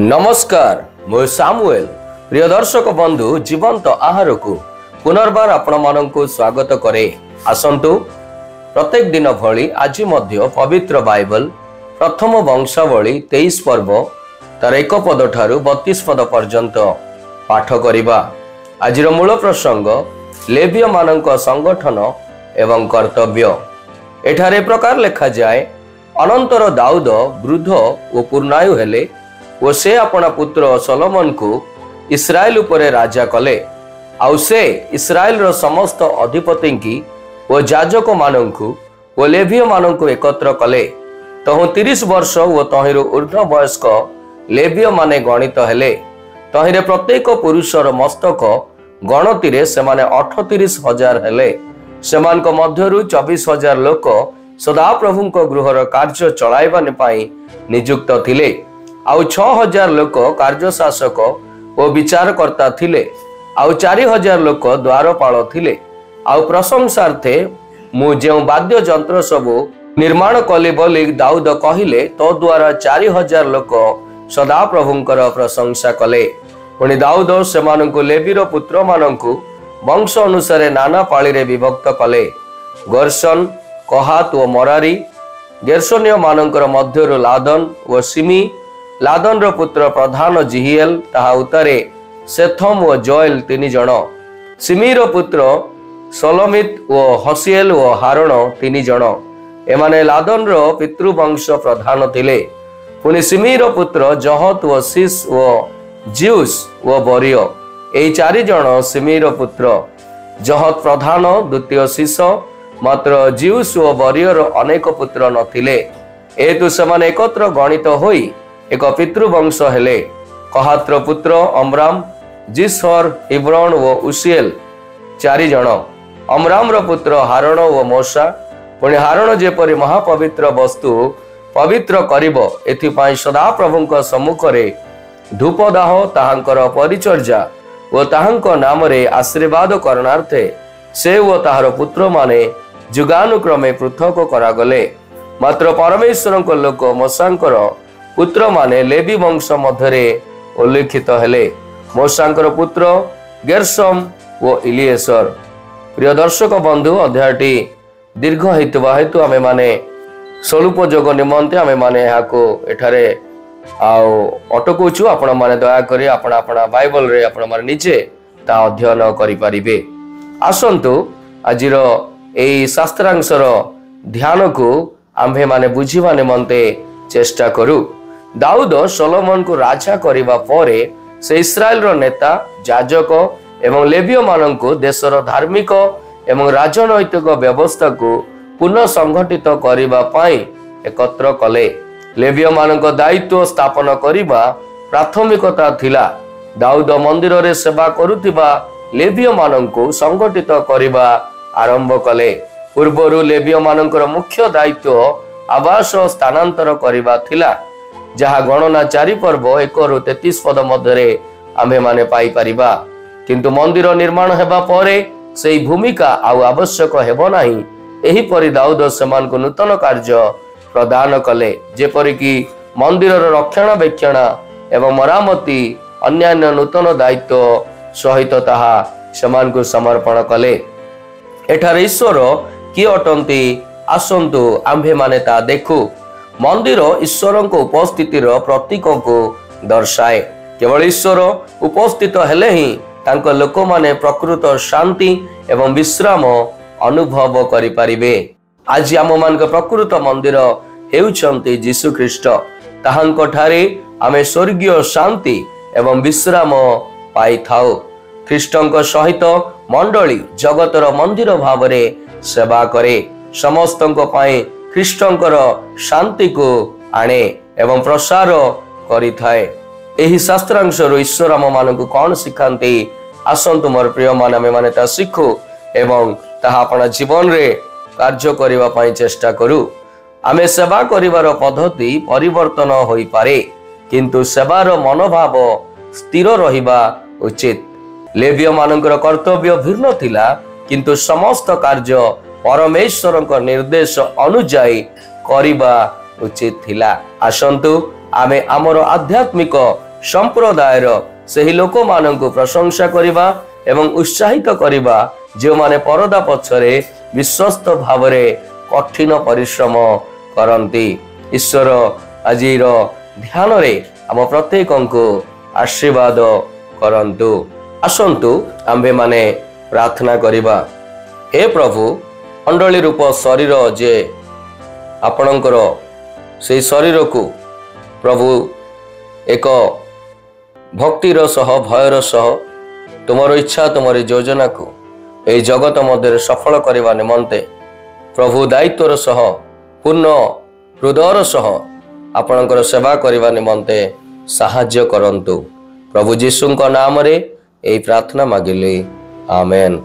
नमस्कार मु सामुएल प्रिय दर्शक बंधु जीवंत आहार को पुनर्बार आपण मानक स्वागत करे। आसंतु प्रत्येक दिन भली आज मध्य पवित्र बाइबल प्रथम वंशावली 23 पर्व तार 1 पद ठारू 32 पद पर्यंत पाठ करिबा। आज मूल प्रसंग लेवीय मानक संगठन एवं कर्तव्य। एठारे प्रकार लेखा जाए, अनंतर दाऊद वृद्ध और पूर्णायु हेले और से अपना पुत्र सोलोमन को इस्राएल उपरे राजा कले। आउ से इस्राएल रो समस्त अधिपति की और जाजक मानंकु और लेवीय मानंकु एकत्र कले। तहु 30 वर्ष और तहिरु ऊर्ध्व वयस्क लेवीय माने गणित हेले। तहिरे प्रत्येक पुरुषर मस्तक गणति रे सेमाने 38,000 हेले। सेमानक मध्यरु 24,000 लोक सदा प्रभुंक गृहर कार्य चलाइबा पाई नियुक्त थिले। आउ 6,000 लोक कार्य शासक और विचारकर्ता थिले। आउ 4,000 लोक द्वारपाल थिले। आउ प्रशंसार्थे मु जे वाद्य जंत्र सबु निर्माण कली बोली दाऊद कहिले, तो द्वारा 4,000 लोक सदा प्रभुंकर प्रशंसा कले। पुणी दाऊद सेमानंकु लेवीर पुत्र मानंकु वंश अनुसारे नाना पाली रे विभक्त कले। गर्शन, कहात और मरारी गेर्शोनिय मानंकर मध्यरु लादन और सिमी। लादन रो पुत्र प्रधान जिहिएल, ताहा उतारे सेथम और जोएल 3 जन। सिमी रो पुत्र सोलोमित और हसिएल और हारण 3 जन। एमाने लादन रो पितृवंश प्रधान थिले। पुणी सिमी रो पुत्र जहत और सिस और जिउस और बरिय, एई 4 जन सिमी रो पुत्र। जहत प्रधान, द्वितीय शिष, मात्र जिउस और बरियर अनेक पुत्र नथिले। एतु समान एकत्र गणित होई एक पितृवंश हेले। कहात्र पुत्र अमराम, जिसहर, हिब्रोन व उसिएल 4 जन। अमराम रो पुत्र हारण व मोशा। पुणी हारण जेपरि महापवित्र वस्तु पवित्र करिबो, एथिपाई सदा प्रभुंक सम्मुखरे धूपदाह, ताहांकर परिचर्या व ताहांक नामरे आशीर्वाद करणार्थे से व ताहार पुत्र माने जुगानुक्रमे पृथक करागले। मात्र परमेश्वरक लोक मोशांकर पुत्र माने लेवी वंश मध्यरे उल्लेखित हेले। मोशांकर पुत्र गेर्शम व इलिएसर। प्रिय दर्शक बंधु, अध्यायटी दीर्घ हेतुवा हेतु आमे माने स्वरूपयोग निमंते आमे माने याको एठारे अटकुचु। आपण माने दया करी आपण आपण बाइबल रे आपण माने निजे ता अध्ययन करि परिबे। आसंतु आजिर एई शास्त्रांशर ध्यान को आम्भे माने बुझिबा निमंते चेष्टा करू। दाऊद सोलोमन को राजा करिबा परे से इस्राएल रो नेता, जाजक एवं लेवीय मानंकु देशर धार्मिक एवं राजनैतिक व्यवस्था को पुनः संगठित करिबा पाई एकत्र कले। लेवीय मानक दायित्व स्थापन करिबा प्राथमिकता थिला। दाऊद मंदिर रे सेवा करुथिबा लेवीय मानंकु संगठित करिबा आरंभ कले। पूर्वरु लेवीय मानकर मुख्य दायित्व आवास स्थानांतर करिबा थिला, जहा गणना 4 पर्व 1 रु 33 पद मध्यरे आम्भे माने पाई परिबा। किंतु मंदिर निर्माण हेबा परे सेई भूमिका आउ आवश्यक हेबो नाही। एही परि दाऊद समान को नूतन कार्य प्रदान कले, जेपरि कि मंदिर रक्षणाबेक्षण एवं मरामती अन्यान्य नूतन दायित्व सहित ताहा समान को समर्पण कले। एठारे ईश्वर किए अटंती, आसंतु आम्भे माने ता देखु। मंदिर ईश्वर उपस्थितिर प्रतीक को दर्शाए। केवल ईश्वर उपस्थित हेले ही तांक लोक माने प्रकृत शांति एवं विश्राम अनुभव करि परिबे। आज आम मानक प्रकृत मंदिर हेउचंती यीशु ख्रीष्ट। ताहांक ठारे आमे स्वर्गीय शांति एवं विश्राम पाई थाउ। ख्रीष्टंक सहित मंडली जगतर मंदिर भावरे सेवा करे। समस्तंक पाई ख्रीष्टंकर शांति को आणे एवं प्रसार करि थाए। एही शास्त्रांश ईश्वर आम मानक कौन शिखांती, आसंतु मोर प्रिय मान आमे माने ता शिखु एवं ताहा अपना जीवन रे कार्य करिबा पाई चेष्टा करू। आमे सेवा करिवार पद्धति परिवर्तन होई पारे, किंतु सेवार मनोभाव स्थिर रहिबा उचित। लेवीय मानकर कर्तव्य भिन्न थिला, किंतु समस्त कार्य परमेश्वर निर्देश अनुजाई करिबा उचित थिला। आसंतु आमे आमर आध्यात्मिक संप्रदायर सही लोक मानक प्रशंसा करिबा एवं उत्साहित करिबा जो माने परदा पछरे विश्वस्त भावरे कठिन परिश्रम करंती। ईश्वर आजिर ध्यान रे आम प्रत्येक को आशीर्वाद करंतु। आसंतु आम्भे माने प्रार्थना करिबा। हे प्रभु, अंडली रूप शरीर जे आपणकर से शरीर को प्रभु एक भक्तिर सह भयर सह तुमर इच्छा तुमर योजना को ए जगत मध्य सफल करने निमंते प्रभु दायित्वर सह पूर्ण हृदयर सह आपणकर सेवा करने निमंते साहाय्य करंतु। प्रभु यीशु नाम रे ए प्रार्थना मागिले, आमेन।